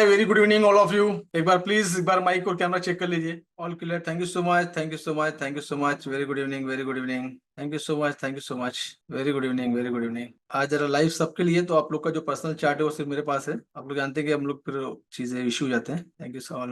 Hi, very good evening all of you. एक बार please एक बार mic और कैमरा चेक कर लीजिए। All clear. Thank you so much, thank you so much, thank you so much. Very good evening, very good evening. Thank you so much, thank you so much. Very good evening, very good evening. आज जरा live सबके लिए, तो आप लोग का जो personal chat है वो सिर्फ मेरे पास है। आप लोग जानते हैं कि हम लोग फिर चीजें इशू हो जाते हैं। Thank you so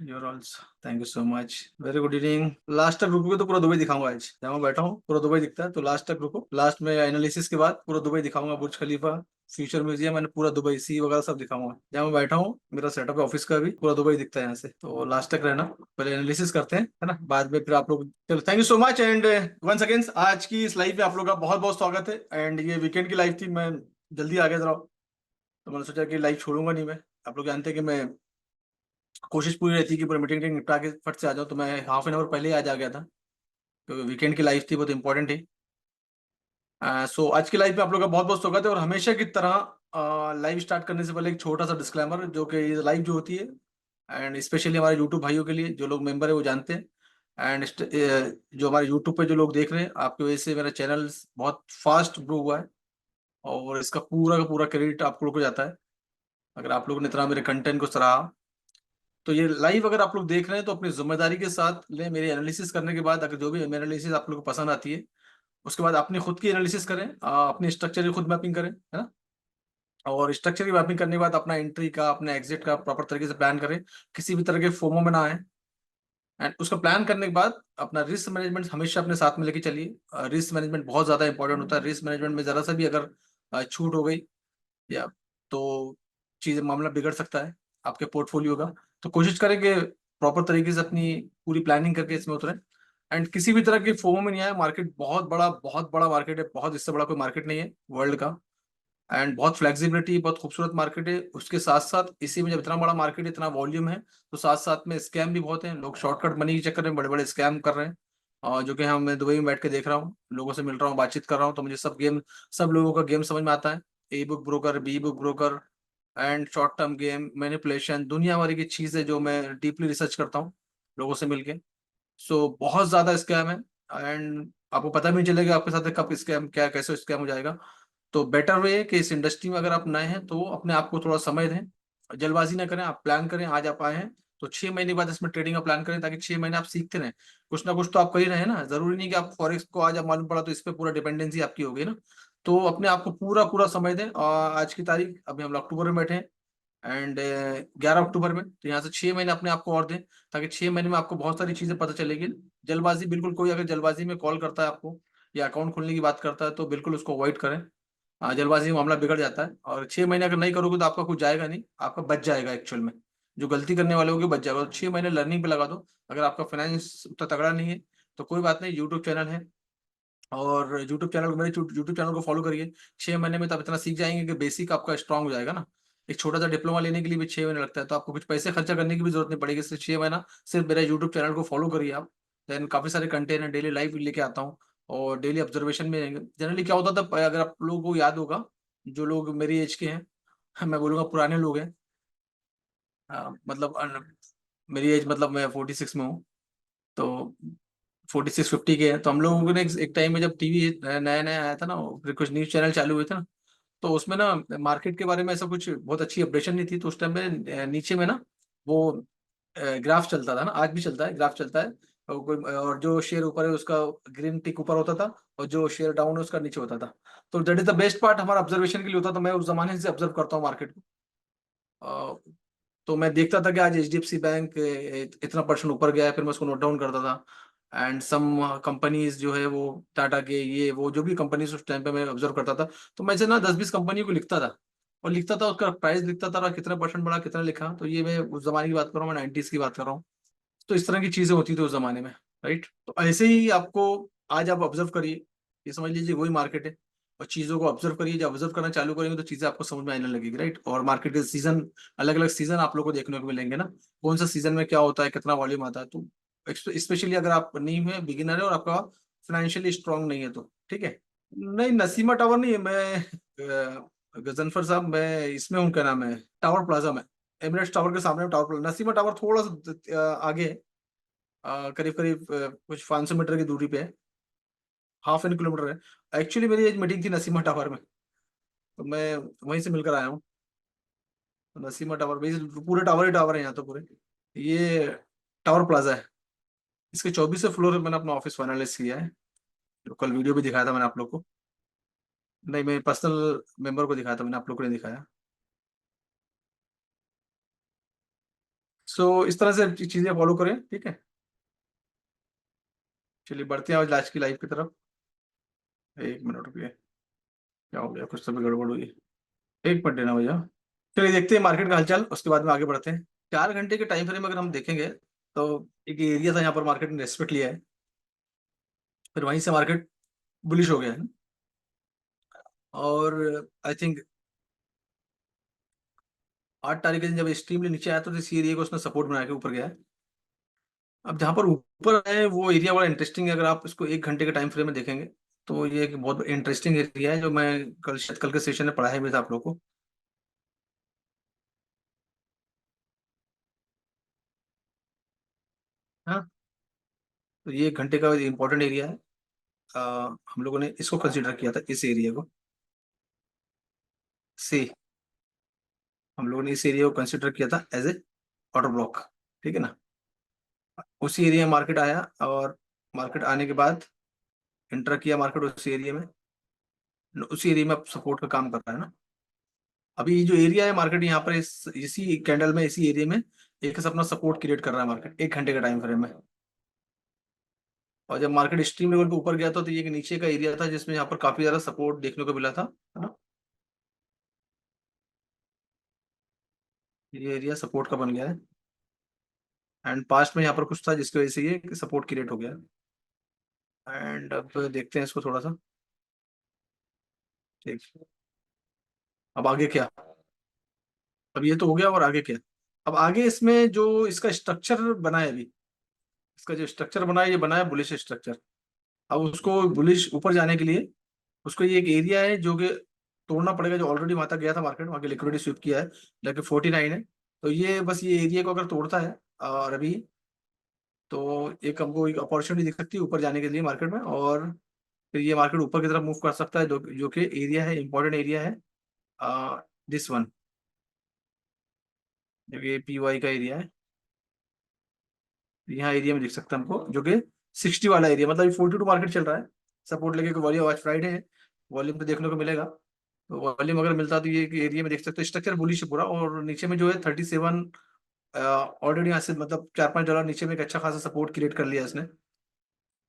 your also, thank you so much. Very good evening. Last तक रुकोगे तो पूरा दुबई दिखाऊंगा। आज जहाँ मैं बैठा हूँ पूरा दुबई दिखता है, तो लास्ट तक रुको। लास्ट में एनालिसिस के बाद पूरा दुबई दिखाऊंगा। बुर्ज खलीफा, फ्यूचर म्यूजियम, मैंने पूरा दुबई सी वगैरह सब दिखाऊंगा। जहाँ मैं बैठा हूँ मेरा सेटअप है ऑफिस का भी, पूरा दुबई दिखता है यहाँ से। तो लास्ट तक रहना, पहले एनालिसिस करते हैं, है ना, बाद में फिर आप लोग। चलो, thank you so much and once again आज की इस लाइव में आप लोग का बहुत बहुत स्वागत है। एंड ये वीकेंड की लाइव थी, मैं जल्दी आ गया जरा, तो मैंने सोचा कि लाइव छोड़ूंगा नहीं मैं। आप लोग जानते हैं कि मैं कोशिश पूरी रहती है कि पूरा मीटिंग निपटा के फट से आ जाऊँ, तो मैं हाफ एन आवर पहले ही आज आ गया था, तो वीकेंड की लाइव थी, बहुत इंपॉर्टेंट थी। सो आज की लाइव में आप लोग का बहुत बहुत स्वागत है। और हमेशा की तरह लाइव स्टार्ट करने से पहले एक छोटा सा डिस्क्लेमर, जो कि ये लाइव जो होती है एंड स्पेशली हमारे यूट्यूब भाइयों के लिए, जो लोग मेंबर है वो जानते हैं। एंड जो हमारे यूट्यूब पे जो लोग देख रहे हैं, आपकी वजह से मेरा चैनल बहुत फास्ट ग्रो हुआ है, और इसका पूरा का पूरा क्रेडिट आप लोग को जाता है। अगर आप लोगों ने इतना मेरे कंटेंट को सराहा, तो ये लाइव अगर आप लोग देख रहे हैं तो अपनी जिम्मेदारी के साथ लें। मेरी एनालिसिस करने के बाद अगर जो भी एनालिसिस आप लोग को पसंद आती है, उसके बाद अपनी खुद की एनालिसिस करें, अपनी स्ट्रक्चर की खुद मैपिंग करें, है ना। और स्ट्रक्चर की मैपिंग करने के बाद अपना एंट्री का, अपना एग्जिट का प्रॉपर तरीके से प्लान करें, किसी भी तरह के फोमो में ना आए। एंड उसका प्लान करने के बाद अपना रिस्क मैनेजमेंट हमेशा अपने साथ में लेके चलिए। रिस्क मैनेजमेंट बहुत ज्यादा इंपॉर्टेंट होता है। रिस्क मैनेजमेंट में जरा सा भी अगर छूट हो गई या तो चीज मामला बिगड़ सकता है आपके पोर्टफोलियो का। तो कोशिश करें कि प्रॉपर तरीके से अपनी पूरी प्लानिंग करके इसमें उतरें। एंड किसी भी तरह के फोमो में नहीं आए। मार्केट बहुत बड़ा मार्केट है, बहुत इससे बड़ा कोई मार्केट नहीं है वर्ल्ड का। एंड बहुत फ्लेक्सिबिलिटी, बहुत खूबसूरत मार्केट है। उसके साथ साथ इसी में जब इतना बड़ा मार्केट है, इतना वॉल्यूम है, तो साथ साथ में स्कैम भी बहुत है। लोग शॉर्टकट मनी के चक्कर में बड़े बड़े स्कैम कर रहे हैं। और जो कि हम मैं दुबई में बैठ के देख रहा हूँ, लोगों से मिल रहा हूँ, बातचीत कर रहा हूँ, तो मुझे सब लोगों का गेम समझ में आता है। A book broker, B book broker and short term game manipulation, दुनिया भर की चीजें जो मैं डीपली रिसर्च करता हूँ लोगों से मिलके। सो बहुत ज्यादा स्कैम है। एंड आपको पता भी नहीं चलेगा आपके साथ कब स्कैम, क्या कैसे स्कैम हो जाएगा। तो बेटर वे है कि इस इंडस्ट्री में अगर आप नए हैं तो अपने आप को थोड़ा समय दें, जल्दबाजी ना करें। आप प्लान करें, आज आप आए हैं तो 6 महीने बाद इसमें ट्रेडिंग का प्लान करें, ताकि 6 महीने आप सीखते रहें। कुछ ना कुछ तो आप कर ही रहे हैं ना। जरूरी नहीं कि आप फॉरेक्स को आज आप मालूम पड़ा तो इस पे पूरा डिपेंडेंसी आपकी हो गई ना। तो अपने आप को पूरा पूरा समय दें। और आज की तारीख, अभी हम लोग अक्टूबर में बैठे हैं एंड 11 अक्टूबर में, तो यहाँ से 6 महीने अपने आप को और दें, ताकि 6 महीने में आपको बहुत सारी चीजें पता चलेगी। जल्दबाजी बिल्कुल, कोई अगर जल्दबाजी में कॉल करता है आपको या अकाउंट खोलने की बात करता है, तो बिल्कुल उसको अवॉइड करें। जल्दबाजी में मामला बिगड़ जाता है। और 6 महीने अगर नहीं करोगे तो आपका कुछ जाएगा नहीं, आपका बच जाएगा एक्चुअल में। जो गलती करने वाले होगे बच जाएगा। तो 6 महीने लर्निंग पे लगा दो। अगर आपका फाइनेंस उतना तगड़ा नहीं है तो कोई बात नहीं, यूट्यूब चैनल है, और यूट्यूब चैनल को, मेरे यूट्यूब चैनल को फॉलो करिए। 6 महीने में तो आप इतना सीख जाएंगे कि बेसिक आपका स्ट्रांग हो जाएगा ना। एक छोटा सा डिप्लोमा लेने के लिए भी 6 महीने लगता है, तो आपको कुछ पैसे खर्चा करने की भी जरूरत नहीं पड़ेगी। सिर्फ 6 महीना सिर्फ मेरा यूट्यूब चैनल को फॉलो करिए आप। देन काफी सारे कंटेंट है, डेली लाइव लेके आता हूँ, और डेली ऑब्जर्वेशन में जनरली क्या होता था, अगर आप लोगों को याद होगा, जो लोग मेरी एज के हैं, मैं बोलूंगा पुराने लोग हैं, मतलब मेरी एज मतलब मैं 46 में हूँ, तो 46-50 के हैं। तो हम लोगों ने एक टाइम में जब टीवी नया नया आया था ना, फिर कुछ न्यूज चैनल चालू हुए थे ना, तो उसमें ना मार्केट के बारे में ऐसा कुछ बहुत अच्छी अपडेशन नहीं थी। तो उस टाइम में नीचे में ना वो ग्राफ चलता था ना, आज भी चलता है, ग्राफ चलता है। और जो शेयर ऊपर है उसका ग्रीन टिक ऊपर होता था, और जो शेयर डाउन है उसका नीचे होता था। तो that is the best part हमारा ऑब्जर्वेशन के लिए होता था। मैं उस जमाने से ऑब्जर्व करता हूँ मार्केट को। तो मैं देखता था कि आज एचडीएफसी बैंक इतना परसेंट ऊपर गया है, फिर मैं उसको नोट डाउन करता था। एंड सम कंपनीज जो है वो टाटा के, ये वो जो भी कंपनीज उस टाइम पे मैं ऑब्जर्व करता था, तो मैं से ना 10-20 कंपनियों को लिखता था, और लिखता था उसका प्राइस लिखता था, और कितना परसेंट बढ़ा कितना लिखा। तो ये मैं उस जमाने की बात कर रहा हूँ, मैं 90s की बात कर रहा हूँ। तो इस तरह की चीजें होती थी उस जमाने में, राइट। तो ऐसे ही आपको आज आप ऑब्जर्व करिए, ये समझ लीजिए वही मार्केट है। और चीजों को ऑब्जर्व करिए, जब ऑब्जर्व करना चालू करेंगे तो चीजें आपको समझ में आने लगेगी, राइट। और मार्केट के सीजन, अलग अलग सीजन आप लोग को देखने को मिलेंगे ना, कौन सा सीजन में क्या होता है, कितना वॉल्यूम आता है। तो स्पेशली अगर आप न्यू है, बिगिनर है, और आपका फाइनेंशियली स्ट्रांग नहीं है, तो ठीक है। नहीं, नसीमा टावर नहीं है। मैं गजनफर साहब, मैं इसमें हूँ, क्या नाम है, टावर प्लाजा में, एमिरेट्स टावर के सामने टावर प्लाजा। नसीमा टावर थोड़ा सा आगे है, करीब करीब कुछ 500 मीटर की दूरी पे है, हाफ एन किलोमीटर है। एक्चुअली मेरी एक मीटिंग थी नसीमा टावर में, तो मैं वहीं से मिलकर आया हूँ। नसीमा टावर बेस, पूरे टावर ही टावर है यहाँ तो पूरे। ये टावर प्लाजा है। इसके 24वें फ्लोर पे मैंने अपना ऑफिस फाइनलाइज किया है। जो कल वीडियो भी दिखाया था मैंने आप लोग को। नहीं, मैं पर्सनल मेंबर को दिखाया था, मैंने आप लोग को नहीं दिखाया। सो इस तरह से चीजें फॉलो करें, ठीक है। चलिए बढ़ते हैं आज लास्ट की लाइफ की तरफ। एक मिनट रुकिए। क्या हो गया, कुछ तो भी गड़बड़ हुई। एक मिनट देना भैया। चलिए देखते हैं मार्केट का हालचाल, उसके बाद में आगे बढ़ते हैं। 4 घंटे के टाइम फ्रेम अगर हम देखेंगे तो एक एरिया था यहाँ पर मार्केट ने रेस्पेक्ट लिया है, फिर वहीं से मार्केट बुलिश हो गया है। और आई थिंक 8 तारीख के दिन जब एक्सट्रीमली नीचे आया तो इस एरिया को उसने सपोर्ट बना के ऊपर गया है। अब जहाँ पर ऊपर है वो एरिया बड़ा इंटरेस्टिंग है, अगर आप इसको 1 घंटे के टाइम फ्रेम में देखेंगे तो ये एक बहुत इंटरेस्टिंग एरिया है, जो मैं कल शायद कल के सेशन में पढ़ाया भी था आप लोग को। हाँ, तो ये 1 घंटे का इंपॉर्टेंट एरिया है। हम लोगों ने इसको कंसिडर किया था, इस एरिया को। सी, हम लोगों ने इस एरिया को कंसिडर किया था एज ए ऑर्डर ब्लॉक, ठीक है ना। उसी एरिया में मार्केट आया, और मार्केट आने के बाद इंटर किया मार्केट उस एरिया में। उसी एरिया में अब सपोर्ट का काम कर रहा है ना। अभी जो एरिया है मार्केट यहाँ पर इसी कैंडल में, इसी एरिया में एक अपना सपोर्ट क्रिएट कर रहा है मार्केट 1 घंटे का टाइम फ्रेम में। और जब मार्केट एक्सट्रीम लेवल पे ऊपर गया था तो ये एक नीचे का एरिया था जिसमें यहाँ पर काफी ज्यादा सपोर्ट देखने को मिला था, है ना। ये एरिया सपोर्ट का बन गया है। एंड पास्ट में यहाँ पर कुछ था जिसकी वजह से ये सपोर्ट क्रिएट हो गया। एंड अब देखते हैं इसको थोड़ा सा। ठीक। अब आगे क्या। अब ये तो हो गया, और आगे क्या। अब आगे इसमें जो इसका स्ट्रक्चर बना है अभी, इसका जो स्ट्रक्चर बना है ये बना है बुलिश स्ट्रक्चर। अब उसको बुलिश ऊपर जाने के लिए उसको ये एक एरिया है जो कि तोड़ना पड़ेगा, जो ऑलरेडी वहां तक गया था मार्केट, वहां की लिक्विडिटी स्वीप किया है, लेकिन 49 है। तो ये बस ये एरिया को अगर तोड़ता है और अभी, तो एक हमको एक अपॉर्चुनिटी दिख सकती है ऊपर जाने के लिए मार्केट में, और फिर ये मार्केट ऊपर की तरफ मूव कर सकता है, जो कि एरिया है, इंपॉर्टेंट एरिया है। दिस वन, जो कि PY का एरिया है। यहाँ एरिया में दिख सकता है हमको, जो कि 60 वाला एरिया, मतलब 42 मार्केट चल रहा है। सपोर्ट लेके वॉल्यूम, आज फ्राइडे है, वॉल्यूम तो देखने को मिलेगा। तो वॉल्यूम अगर मिलता है तो ये एरिया में देख सकते हो स्ट्रक्चर बुलिश है पूरा, और नीचे में जो है 37 ऑलरेडी यहाँ से मतलब $4-5 नीचे में एक अच्छा खासा सपोर्ट क्रिएट कर लिया इसने।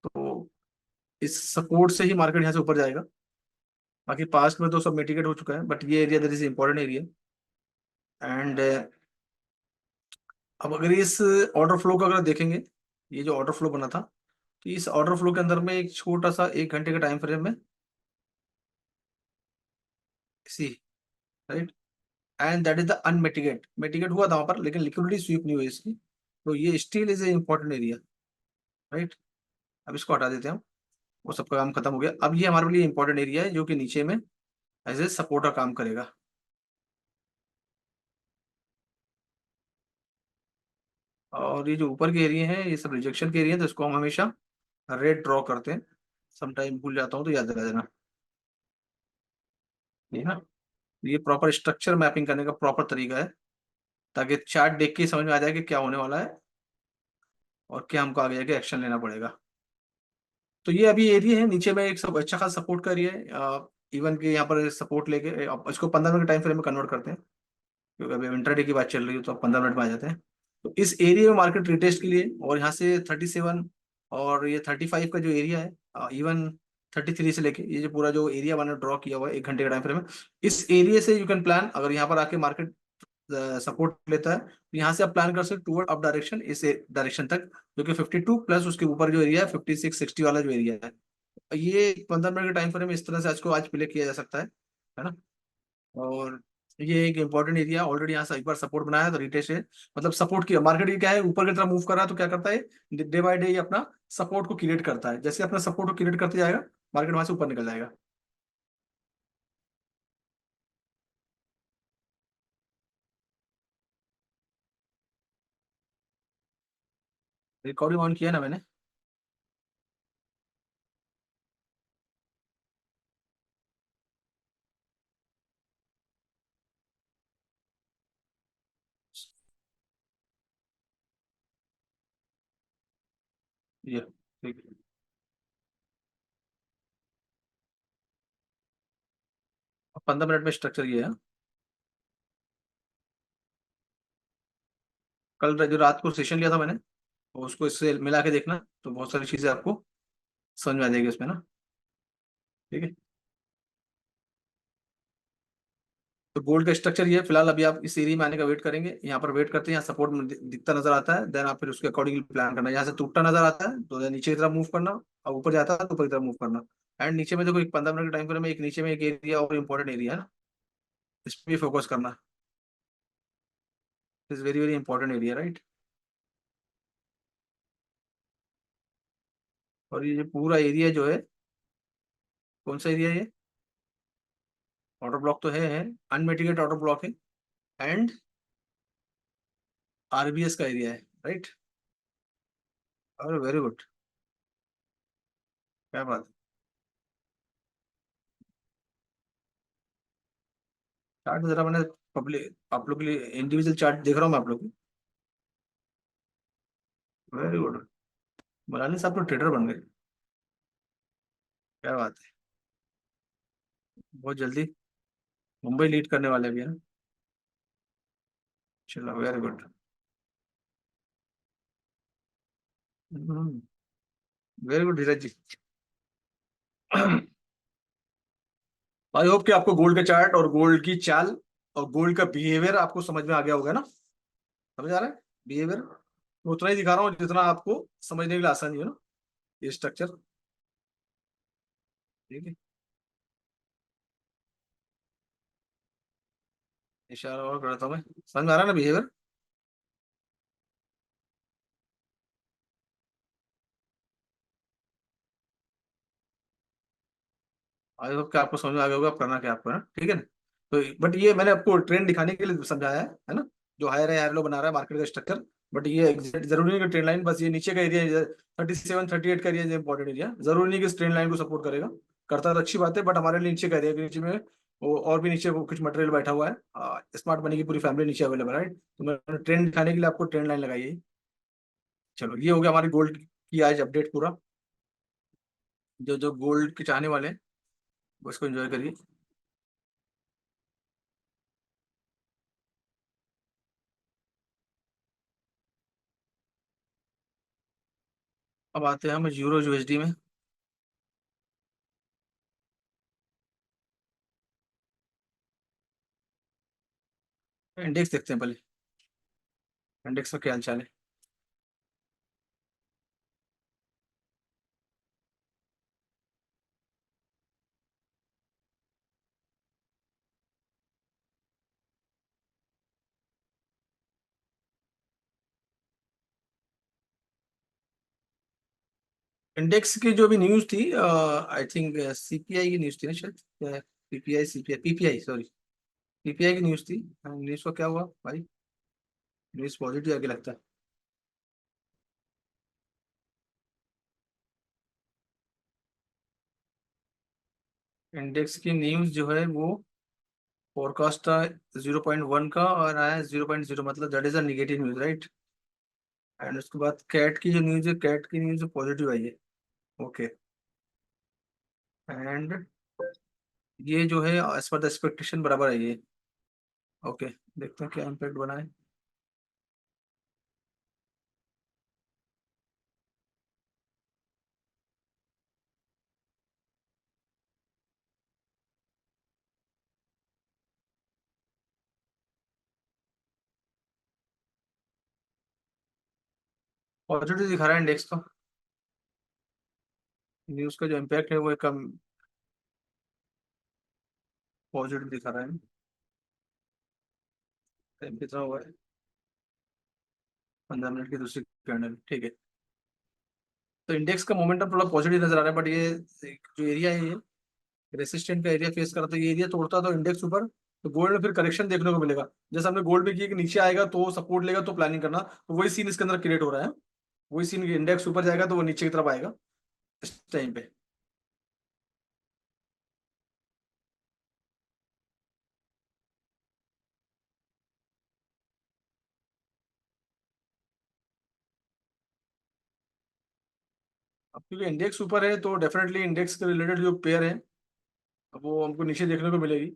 तो इस सपोर्ट से ही मार्केट यहाँ से ऊपर जाएगा। बाकी पास्ट में तो सब मिटिगेट हो चुका है, बट ये area there is important area. And अब अगर इस ऑर्डर फ्लो को अगर देखेंगे, ये जो ऑर्डर फ्लो बना था, तो इस ऑर्डर फ्लो के अंदर में एक छोटा सा 1 घंटे के टाइम फ्रेम में, see, right, and that is the unmitigated, mitigate हुआ था वहां पर लेकिन लिक्विडिटी स्वीप नहीं हुई इसकी। तो ये steel is a important area, right. अब इसको हटा देते हैं हम, वो सबका काम खत्म हो गया। अब ये हमारे लिए इंपॉर्टेंट एरिया है जो कि नीचे में एज ए सपोर्टर काम करेगा। और ये जो ऊपर के एरिया है ये सब रिजेक्शन के एरिया है, तो इसको हम हमेशा रेड ड्रॉ करते हैं। समटाइम भूल जाता हूँ तो याद दिला देना। ये ना, ये प्रॉपर स्ट्रक्चर मैपिंग करने का प्रॉपर तरीका है, ताकि चार्ट देख के ही समझ में आ जाए कि क्या होने वाला है और क्या हमको आगे जाके एक्शन लेना पड़ेगा। तो ये अभी एरिया है नीचे में एक सब अच्छा खासा सपोर्ट का एरिया है। इवन के यहाँ पर सपोर्ट लेके अब इसको 15 मिनट टाइम फ्रेम में कन्वर्ट करते हैं, क्योंकि अभी इंटरडे की बात चल रही है तो अब 15 मिनट में आ जाते हैं। तो इस एरिया में मार्केट रिटेस्ट के लिए, और यहाँ से 37 और ये 35 का जो एरिया है, इवन 33 से लेके ये जो पूरा जो एरिया मैंने ड्रॉ किया हुआ है 1 घंटे के टाइम फ्रेम में, इस एरिया से यू कैन प्लान, अगर यहाँ पर आके मार्केट सपोर्ट लेता है तो यहाँ से आप प्लान कर सकते टूवर्ड अप डायरेक्शन, इस डायरेक्शन तक, जो कि 52 प्लस उसके ऊपर जो एरिया है 56-60 वाला जो एरिया है। ये 15 मिनट के टाइम फ्रेम में इस तरह से आज प्ले किया जा सकता है ना। और ये एक इंपॉर्टेंट एरिया ऑलरेडी यहाँ से एक बार सपोर्ट बनाया है, तो रिटेस्ट है, मतलब सपोर्ट किया मार्केट, ये क्या है ऊपर की तरफ मूव कर रहा है तो क्या करता है, डे बाय डे ये अपना सपोर्ट को क्रिएट करता है, जैसे अपना सपोर्ट को क्रिएट करते जाएगा मार्केट वहां से ऊपर निकल जाएगा। रिकॉर्डिंग ऑन किया ना मैंने। ये ठीक है। 15 मिनट में स्ट्रक्चर ये है। कल जो रात को सेशन लिया था मैंने, और उसको इससे मिला के देखना, तो बहुत सारी चीजें आपको समझ में आ जाएगी उसमें ना। ठीक है। तो गोल्ड का स्ट्रक्चर ये है। फिलहाल अभी आप इस एरिया में आने का वेट करेंगे, यहाँ पर वेट करते हैं, यहाँ सपोर्ट दिखता नजर आता है, देन आप फिर उसके अकॉर्डिंगली प्लान करना। यहाँ से टूटता नजर आता है तो नीचे की तरफ मूव करना, और ऊपर जाता है तो ऊपर की तरफ मूव करना। एंड नीचे में देखो, एक 15 मिनट के टाइम फ्रेम में एक नीचे में एक एरिया और इम्पोर्टेंट एरिया है ना, इस पर भी फोकस करना। Is very very important area, right. और ये जो पूरा एरिया जो है, कौन सा एरिया है ये? ऑर्डर ब्लॉक तो है, अनमिटिगेट ऑर्डर ब्लॉक है, एंड आरबीएस का एरिया है, राइट। और वेरी गुड, क्या बात है। चार्ट जरा मैंने पब्लिक आप लोग के लिए इंडिविजुअल चार्ट देख रहा हूँ मैं आप लोग की। Very good. मलानी साहब तो ट्रेडर बन गए, क्या बात है। बहुत जल्दी मुंबई लीड करने वाले भी है ना। चलो very good. Very good Dheeraj ji. I hope कि आपको गोल्ड का चार्ट और गोल्ड की चाल और गोल्ड का बिहेवियर आपको समझ में आ गया होगा ना। समझ आ रहा है बिहेवियर? मैं उतना ही दिखा रहा हूँ जितना आपको समझने के लिए आसानी हो ना, ये स्ट्रक्चर। ठीक है। इशारा और करता हूँ मैं, समझ में आ रहा है ना बिहेवियर? आई होप कि आपको समझ में आ गया होगा आप करना क्या आपको है ना, ठीक है ना। तो बट ये मैंने आपको ट्रेंड दिखाने के लिए समझाया है ना। जो हायर है हायर लो बना रहा है मार्केट का स्ट्रक्चर। बट ये एग्जैक्ट जरूरी नहीं कि ट्रेंड लाइन, बस ये नीचे का एरिया 37-38 का एरिया इंपॉर्टेंट एरिया, जरूरी नहीं कि ट्रेंड लाइन को सपोर्ट करेगा। करता तो अच्छी बात है, बट हमारे लिए नीचे का एरिया, नीचे में वो और भी नीचे वो कुछ मटेरियल बैठा हुआ है, स्मार्ट मनी की पूरी फैमिली नीचे अवेलेबल है, राइट। तो मैंने ट्रेंड दिखाने के लिए आपको ट्रेंड लाइन लगाई है। चलो ये हो गया हमारी गोल्ड की आज अपडेट पूरा। जो जो गोल्ड के चाहने वाले हैं वो इसको एंजॉय करिए। अब आते हैं हम यूरो यूएसडी में। इंडेक्स देखते हैं पहले, इंडेक्स का क्या हाल चाल है। इंडेक्स की जो भी न्यूज थी, आई थिंक सीपीआई की न्यूज थी ना शायद, PPI CPI PPI sorry, PPI की न्यूज थी। न्यूज को क्या हुआ भाई? न्यूज पॉजिटिव आगे लगता है। इंडेक्स की न्यूज जो है वो फोरकास्ट था 0.1 का, और आया 0.0, मतलब that is a negative news, right. And उसके बाद कैट की जो न्यूज है, कैट की न्यूज पॉजिटिव आई है। ओके। एंड ये जो है एज पर द एक्सपेक्टेशन बराबर है ये। ओके। देखते हैं क्या इम्पैक्ट बना है। पॉजिटिव दिखा रहा है इंडेक्स तो। न्यूज का जो इम्पैक्ट है वो कम पॉजिटिव दिखा रहा है। टाइम कितना हुआ है? 15 मिनट की दूसरी कैंडल, ठीक है। तो इंडेक्स का मोमेंटम थोड़ा पॉजिटिव नजर आ रहा है, बट ये जो एरिया है ये रेसिस्टेंट का एरिया फेस कर रहा था, ये एरिया तोड़ता तो इंडेक्स ऊपर, तो गोल्ड में फिर करेक्शन देखने को मिलेगा। जैसे हमने गोल्ड में किया कि नीचे आएगा तो सपोर्ट लेगा तो प्लानिंग करना, तो वही सीन इसके अंदर क्रिएट हो रहा है। वही सीन, इंडेक्स ऊपर जाएगा तो वो नीचे की तरफ आएगा इस टाइम पे। अब क्योंकि इंडेक्स ऊपर है तो डेफिनेटली इंडेक्स के रिलेटेड जो पेयर है अब वो हमको नीचे देखने को मिलेगी।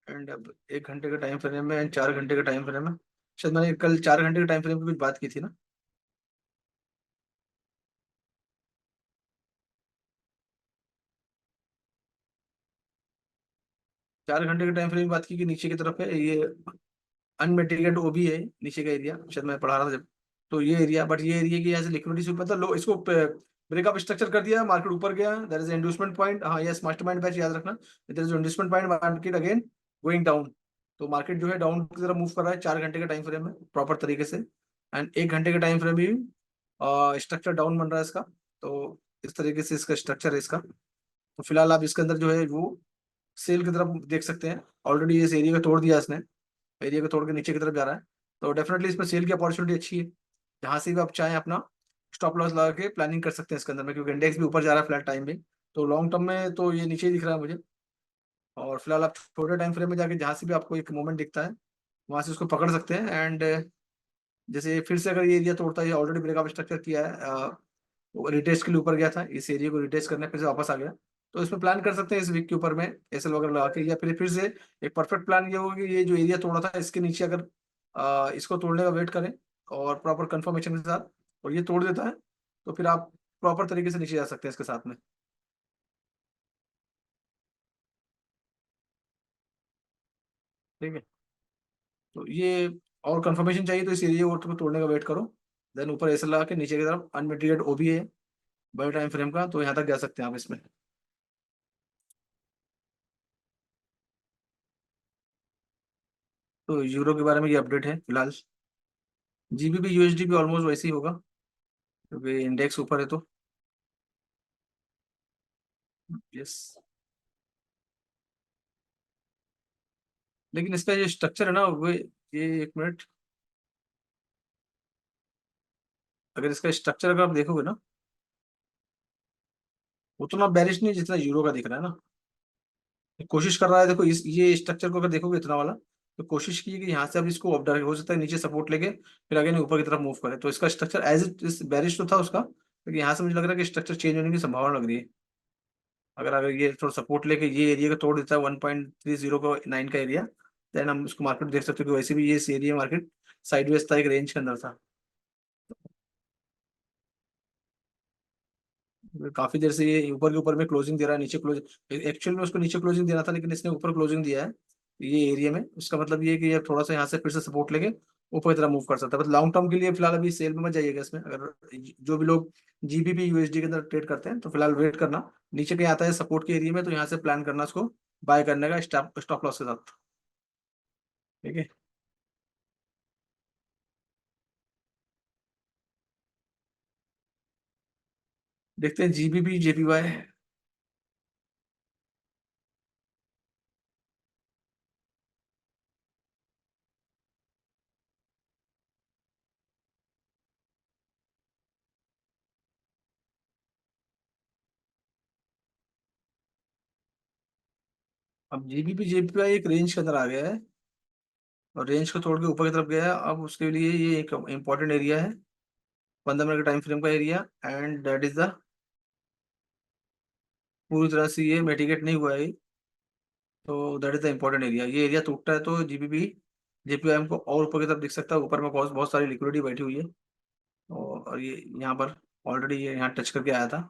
एंड अब 1 घंटे का टाइम फ्रेम है एंड 4 घंटे का टाइम फ्रेम है। शायद मैंने कल 4 घंटे के टाइम फ्रेम की कुछ बात की थी ना। 4 घंटे के टाइम फ्रेम की बात की कि नीचे की तरफ है ये अनमिटिगेटेड ओबी है नीचे का एरिया, शायद मैं पढ़ा रहा था जब। तो ये एरिया, बट ये एरिया की यहाँ से लिक्विडिटी से मतलब लो इसको ब्रेकअप स्ट्रक्चर कर दिया, मार्केट ऊपर गया, देयर इज इंड्यूसमेंट पॉइंट। हाँ यस, मास्टरमाइंड बैच याद रखना, there is inducement point, market again going down. तो मार्केट जो है डाउन की तरफ मूव कर रहा है 4 घंटे के टाइम फ्रेम में प्रॉपर तरीके से। एंड 1 घंटे के टाइम फ्रेम भी स्ट्रक्चर डाउन बन रहा है इसका। तो इस तरीके से इसका स्ट्रक्चर है इसका। तो फिलहाल आप इसके अंदर जो है वो सेल की तरफ देख सकते हैं। ऑलरेडी इस एरिया को तोड़ दिया इसने, एरिया को तोड़ के नीचे की तरफ जा रहा है। तो डेफिनेटली इसमें सेल की अपॉर्चुनिटी अच्छी है। जहां से भी आप चाहें अपना स्टॉप लॉस लगा के प्लानिंग कर सकते हैं इसके अंदर में, क्योंकि इंडेक्स भी ऊपर जा रहा है फ्लैट टाइम में। तो लॉन्ग टर्म में तो ये नीचे ही दिख रहा है मुझे। और फिलहाल आप छोटे टाइम फ्रेम में जाके जहां से भी आपको एक मोमेंट दिखता है वहां से उसको पकड़ सकते हैं। एंड जैसे फिर से अगर ये एरिया तोड़ता है, ऑलरेडी ब्रेकअप स्ट्रक्चर किया है, रिटेस्ट के लिए ऊपर गया था, इस एरिया को रिटेस्ट करने फिर से वापस आ गया। तो इसमें प्लान कर सकते हैं इस वीक के ऊपर में एसएल वगैरह लगा के, या फिर से एक परफेक्ट प्लान ये होगा कि ये जो एरिया तोड़ा था इसके नीचे अगर इसको तोड़ने का वेट करें और प्रॉपर कंफर्मेशन के साथ, और ये तोड़ देता है तो फिर आप प्रॉपर तरीके से नीचे जा सकते हैं इसके साथ में। ठीक है। तो ये और कंफर्मेशन चाहिए तो इस एरिया को तोड़ने का वेट करो, देन ऊपर एसएल लगा के नीचे की तरफ अनमिटिगेटेड ओबी है बड़े टाइम फ्रेम का, तो यहाँ तक जा सकते हैं आप इसमें। तो यूरो के बारे में ये अपडेट है फिलहाल। जीबीपी यूएसडी भी ऑलमोस्ट वैसे ही होगा क्योंकि इंडेक्स ऊपर है तो। यस। लेकिन इसका ये स्ट्रक्चर है ना वो, ये 1 मिनट, अगर इसका स्ट्रक्चर अगर आप देखोगे ना, उतना बेरिश नहीं जितना यूरो का दिख रहा है ना। कोशिश कर रहा है, देखो इस ये स्ट्रक्चर को अगर देखोगे इतना वाला, तो कोशिश की कि यहाँ से अब इसको अप डायरेक्ट हो सकता है नीचे सपोर्ट लेके फिर आगे नहीं ऊपर की तरफ मूव करे। तो इसका स्ट्रक्चर एज इट बेरिश तो था उसका, लेकिन यहाँ से मुझे लग रहा है कि स्ट्रक्चर चेंज होने की संभावना लग रही है। अगर अगर ये थोड़ा सपोर्ट लेके ये एरिया को तोड़ देता है 1.30 का 9 का एरिया, देन हम उसको मार्केट देख सकते हो कि वैसे भी ये एरिया मार्केट साइडवेज था, एक रेंज के अंदर था। काफी देर से ये ऊपर के ऊपर में क्लोजिंग दे रहा है, नीचे क्लोज, एक्चुअल में उसको नीचे क्लोजिंग देना था लेकिन इसने ऊपर क्लोजिंग दिया है ये एरिया में। उसका मतलब ये है कि ये थोड़ा सा यहाँ से फिर से सपोर्ट लेके ऊपर की तरफ मूव कर सकता है। बट लॉन्ग टर्म के लिए फिलहाल अभी सेल में मत जाइएगा इसमें। अगर जो भी लोग जीबीपी यूएसडी के अंदर ट्रेड करते हैं तो फिलहाल वेट करना, नीचे कहीं आता है सपोर्ट के एरिया में तो यहाँ से प्लान करना उसको बाय करने का स्टॉप स्टॉप लॉस के साथ। ठीक है। देखते हैं जीबीपी जेपीवाई। अब जीबीपी जेपीवाई एक रेंज के अंदर आ गया है और रेंज को तोड़ के ऊपर की तरफ गया है। अब उसके लिए ये एक इंपॉर्टेंट एरिया है, 15 मिनट का टाइम फ्रेम का area, and that is the पूरी तरह से ये मिटिगेट नहीं हुआ है। तो that is the important area. ये एरिया टूटता है तो जीबीपी जेपीआईएम को और ऊपर की तरफ दिख सकता है। ऊपर में बहुत बहुत सारी लिक्विडिटी बैठी हुई है और ये यहाँ पर ऑलरेडी ये यहाँ टच करके आया था।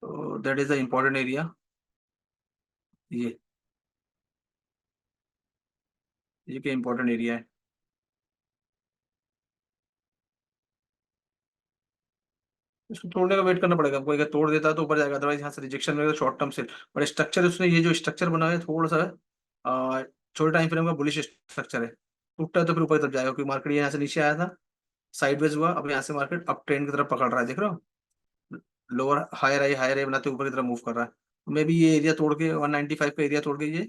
तो that is the important area. ये क्या इम्पोर्टेंट एरिया है। इसको तोड़ने का वेट करना पड़ेगा आपको, अगर तोड़ देता है तो ऊपर जाएगा, अदरवाइज यहाँ से रिजेक्शन मिलेगा शॉर्ट टर्म से। बट स्ट्रक्चर उसने ये जो स्ट्रक्चर बना है थोड़ा सा आ, छोटे टाइम फ्रेम का बुलिश स्ट्रक्चर है। टूटता है तो फिर ऊपर की तरफ जाएगा क्योंकि मार्केट यहाँ से नीचे आया था, साइडवेज हुआ, अब यहाँ से मार्केट अप ट्रेंड की तरफ पकड़ रहा है, देख रहे हो। लोअर हायर आई बनाते ऊपर की तरफ मूव कर रहा है। मे बी ये एरिया तोड़ के 195 का एरिया तोड़ के ये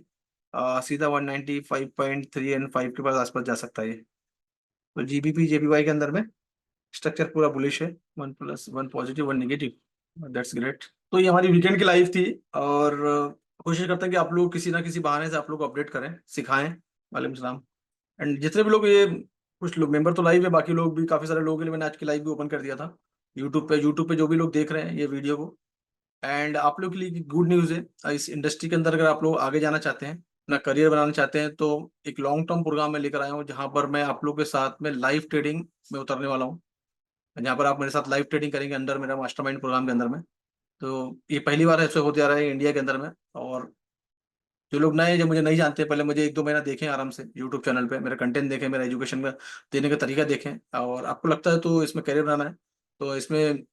सीधा 195.3 एंड 5 के पास आसपास जा सकता है ये। तो जीबीपी जेपीवाई के अंदर में स्ट्रक्चर पूरा बुलिश है, 1+1 पॉजिटिव 1 नेगेटिव, दैट्स ग्रेट। तो ये हमारी वीकेंड की लाइफ थी। और कोशिश करते हैं कि आप लोग किसी ना किसी बहाने से आप लोग को अपडेट करें, सिखाएं। वालेकुम सलाम। एंड जितने भी लोग ये, कुछ लोग मेंबर तो लाइव है, बाकी लोग भी काफी सारे लोगों के लिए मैंने आज की लाइव भी ओपन कर दिया था। यूट्यूब पे जो भी लोग देख रहे हैं ये वीडियो को, एंड आप लोग के लिए गुड न्यूज़ है, इस इंडस्ट्री के अंदर अगर आप लोग आगे जाना चाहते हैं, अपना करियर बनाना चाहते हैं, तो एक लॉन्ग टर्म प्रोग्राम में लेकर आया हूँ जहाँ पर मैं आप लोग के साथ में लाइव ट्रेडिंग में उतरने वाला हूँ, जहाँ पर आप मेरे साथ लाइव ट्रेडिंग करेंगे अंडर मेरा मास्टरमाइंड प्रोग्राम के अंदर में। तो ये पहली बार ऐसे होते आ रहा है इंडिया के अंदर में। और जो लोग नए, जो मुझे नहीं जानते, पहले मुझे 1-2 महीना देखें आराम से यूट्यूब चैनल पे, मेरा कंटेंट देखें, मेरा एजुकेशन का देने का तरीका देखें, और आपको लगता है तो इसमें करियर बनाना है, तो इसमें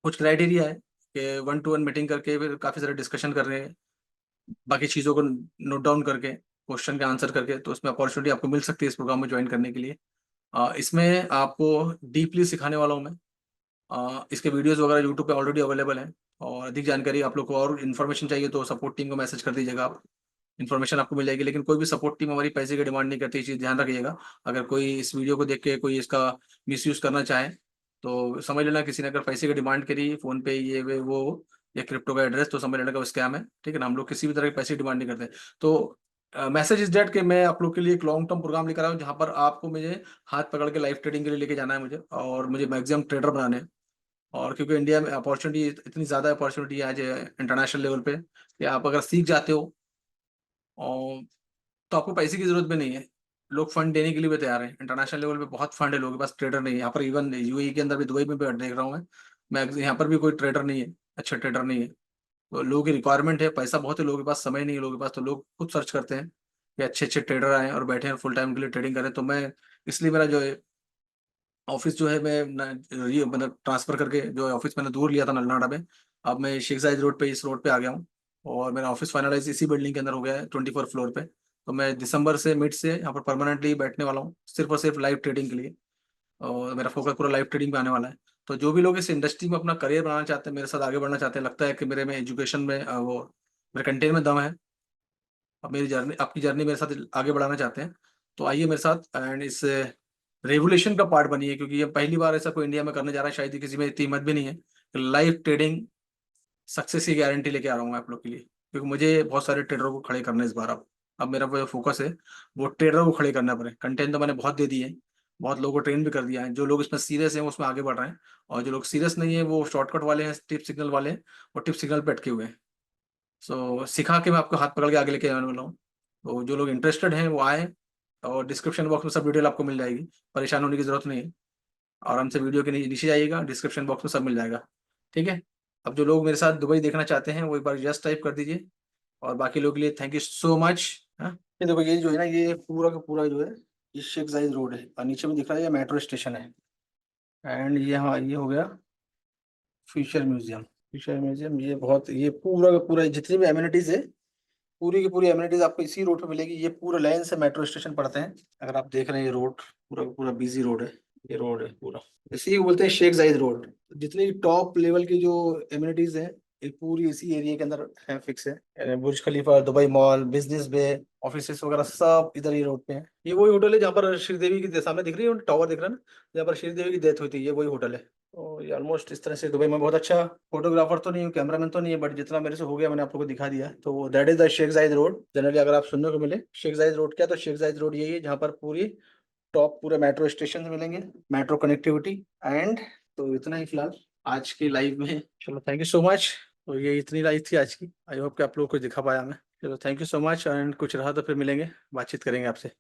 कुछ क्राइटेरिया है कि 1-to-1 मीटिंग करके फिर काफ़ी सारे डिस्कशन कर रहे हैं, बाकी चीज़ों को नोट डाउन करके, क्वेश्चन के आंसर करके, तो इसमें अपॉर्चुनिटी आपको मिल सकती है इस प्रोग्राम में ज्वाइन करने के लिए। इसमें आपको डीपली सिखाने वाला हूँ मैं। इसके वीडियोस वगैरह यूट्यूब पे ऑलरेडी अवेलेबल हैं, और अधिक जानकारी आप लोग को और इन्फॉर्मेशन चाहिए तो सपोर्ट टीम को मैसेज कर दीजिएगा आप, इन्फॉर्मेशन आपको मिल जाएगी। लेकिन कोई भी सपोर्ट टीम हमारी पैसे की डिमांड नहीं करती, ये चीज़ ध्यान रखिएगा। अगर कोई इस वीडियो को देख के कोई इसका मिसयूज़ करना चाहे तो समझ लेना, किसी ने अगर पैसे की डिमांड करी फ़ोन पे ये वो या क्रिप्टो का एड्रेस, तो समझ लेना का वो स्कैम है, ठीक है ना। हम लोग किसी भी तरह के पैसे की डिमांड नहीं करते। तो मैसेज इज डेट कि मैं आप लोग के लिए एक लॉन्ग टर्म प्रोग्राम लेकर आया हूँ जहाँ पर आपको मुझे हाथ पकड़ के लाइव ट्रेडिंग के लिए लेके जाना है मुझे, और मुझे मैक्सिमम ट्रेडर बनाने हैं। और क्योंकि इंडिया में अपॉर्चुनिटी इतनी ज़्यादा अपॉर्चुनिटी है आज इंटरनेशनल लेवल पे, कि आप अगर सीख जाते हो और तो आपको पैसे की जरूरत भी नहीं है। लोग फंड देने के लिए भी तैयार हैं, इंटरनेशनल लेवल पे बहुत फंड है लोगों के पास, ट्रेडर नहीं है यहाँ पर। इवन यूएई के अंदर भी, दुबई में भी देख रहा हूँ मैं यहाँ पर भी कोई ट्रेडर नहीं है, अच्छा ट्रेडर नहीं है। तो लोगों की रिक्वायरमेंट है, पैसा बहुत है लोगों के पास, समय नहीं है लोगों के पास, तो लोग खुद सर्च करते हैं कि अच्छे अच्छे ट्रेडर आए और बैठे हैं फुल टाइम के लिए ट्रेडिंग करें। तो मैं इसलिए मेरा जो है ऑफिस जो है, मैं ये मतलब ट्रांसफर करके जो ऑफिस मैंने दूर लिया था नलनाडा में, अब मैं शेख जायद रोड पे, इस रोड पे आ गया हूँ। और मेरा ऑफिस फाइनलाइज इसी बिल्डिंग के अंदर हो गया है, 24 फ्लोर पे। तो मैं दिसंबर से मिड से यहाँ पर परमानेंटली बैठने वाला हूँ, सिर्फ और सिर्फ लाइव ट्रेडिंग के लिए। और मेरा फोकस पूरा लाइव ट्रेडिंग पे आने वाला है। तो जो भी लोग इस इंडस्ट्री में अपना करियर बनाना चाहते हैं, मेरे साथ आगे बढ़ना चाहते हैं, लगता है कि मेरे में एजुकेशन में वो मेरे कंटेंट में दम है, अब मेरी जर्नी, आपकी जर्नी मेरे साथ आगे बढ़ाना चाहते हैं, तो आइए मेरे साथ एंड इस रेवोल्यूशन का पार्ट बनिए, क्योंकि ये पहली बार ऐसा कोई इंडिया में करने जा रहा है, शायद ही किसी में इतनी हिम्मत भी नहीं है। लाइव ट्रेडिंग सक्सेस की गारंटी लेके आ रहा हूँ मैं आप लोग के लिए, क्योंकि मुझे बहुत सारे ट्रेडरों को खड़े करना है इस बार। अब मेरा जो फोकस है वो ट्रेडरों को खड़े करना पड़े। कंटेंट तो मैंने बहुत दे दिए हैं, बहुत लोगों को ट्रेन भी कर दिया है, जो लोग इसमें सीरियस हैं वो उसमें आगे बढ़ रहे हैं, और जो लोग सीरियस नहीं है वो शॉर्टकट वाले हैं, टिप सिग्नल वाले हैं, वो टिप सिग्नल पे अटके हुए हैं। सो सिखा के मैं आपको हाथ पकड़ के आगे लेके आने वाला हूँ। तो जो लोग इंटरेस्टेड हैं वो आए, और डिस्क्रिप्शन बॉक्स में सब डिटेल आपको मिल जाएगी, परेशान होने की जरूरत नहीं है। आराम से वीडियो के नीचे जाइएगा, डिस्क्रिप्शन बॉक्स में सब मिल जाएगा, ठीक है। अब जो लोग मेरे साथ दुबई देखना चाहते हैं वो एक बार यस टाइप कर दीजिए, और बाकी लोगों के लिए थैंक यू सो मच। हाँ, ये देखो, ये जो है ना, ये पूरा का पूरा जो है, ये शेख जायद रोड है, और नीचे में दिख रहा है ये मेट्रो स्टेशन है। एंड ये, हाँ, ये हो गया फ्यूचर म्यूजियम। फ्यूचर म्यूजियम, ये बहुत, ये पूरा का पूरा जितनी भी एम्यूनिटीज है, पूरी की पूरी एम्यूनिटीज आपको इसी रोड पे मिलेगी। ये पूरा लाइन से मेट्रो स्टेशन पड़ते हैं। अगर आप देख रहे हैं ये रोड पूरा का पूरा बिजी रोड है, ये रोड है पूरा, इसी को बोलते हैं शेख जायद रोड। जितनी टॉप लेवल की जो एम्यूनिटीज है, ये पूरी इसी एरिया के अंदर है, फिक्स है। यानी बुर्ज खलीफा, दुबई मॉल, बिजनेस बे, ऑफिस वगैरह सब इधर ही रोड पे है। ये वही होटल है जहाँ पर श्रीदेवी की सामने दिख रही है टावर दिख रहा है ना, जहाँ पर श्रीदेवी की डेथ हुई थी, ये वही होटल है। तो ये ऑलमोस्ट इस तरह से। दुबई में बहुत अच्छा फोटोग्राफर तो नहीं हूँ, कैमरामैन तो नहीं है, बट जितना मेरे से हो गया मैंने आप लोगों को दिखा दिया। तो दैट इज द शेख जायद रोड। जनरली अगर आप सुनने को मिले शेख जायद रोड क्या, तो शेख जायद रोड यही है जहाँ पर पूरी टॉप पूरे मेट्रो स्टेशन मिलेंगे, मेट्रो कनेक्टिविटी एंड। तो इतना ही फिलहाल आज की लाइव में। चलो थैंक यू सो मच। तो ये इतनी लाइव थी आज की, आई होप कि आप लोगों को दिखा पाया मैं। चलो thank you so much, and कुछ रहा तो फिर मिलेंगे, बातचीत करेंगे आपसे।